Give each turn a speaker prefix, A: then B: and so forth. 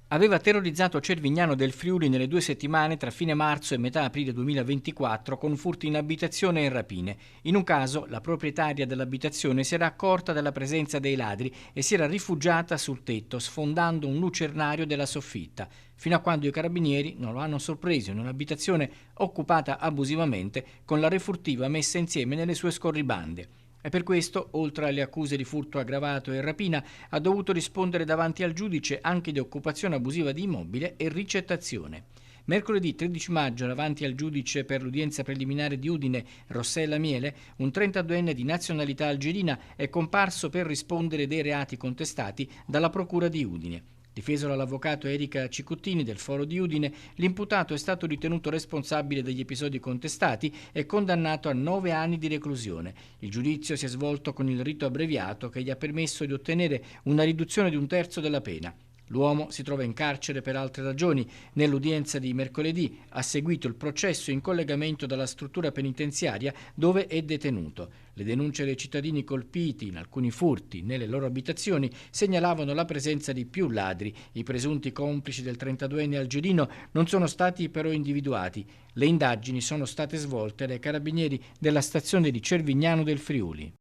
A: Aveva terrorizzato Cervignano del Friuli nelle 2 settimane tra fine marzo e metà aprile 2024 con furti in abitazione e rapine. In un caso, la proprietaria dell'abitazione si era accorta della presenza dei ladri e si era rifugiata sul tetto, sfondando un lucernario della soffitta, fino a quando i carabinieri non lo hanno sorpreso in un'abitazione occupata abusivamente con la refurtiva messa insieme nelle sue scorribande. E per questo, oltre alle accuse di furto aggravato e rapina, ha dovuto rispondere davanti al giudice anche di occupazione abusiva di immobile e ricettazione. Mercoledì 13 maggio, davanti al giudice per l'udienza preliminare di Udine, Rossella Miele, un 32enne di nazionalità algerina è comparso per rispondere dei reati contestati dalla Procura di Udine. Difeso dall'avvocato Erika Cicuttini del Foro di Udine, l'imputato è stato ritenuto responsabile degli episodi contestati e condannato a 9 anni di reclusione. Il giudizio si è svolto con il rito abbreviato che gli ha permesso di ottenere una riduzione di un terzo della pena. L'uomo si trova in carcere per altre ragioni. Nell'udienza di mercoledì ha seguito il processo in collegamento dalla struttura penitenziaria dove è detenuto. Le denunce dei cittadini colpiti in alcuni furti nelle loro abitazioni segnalavano la presenza di più ladri. I presunti complici del 32enne algerino non sono stati però individuati. Le indagini sono state svolte dai carabinieri della stazione di Cervignano del Friuli.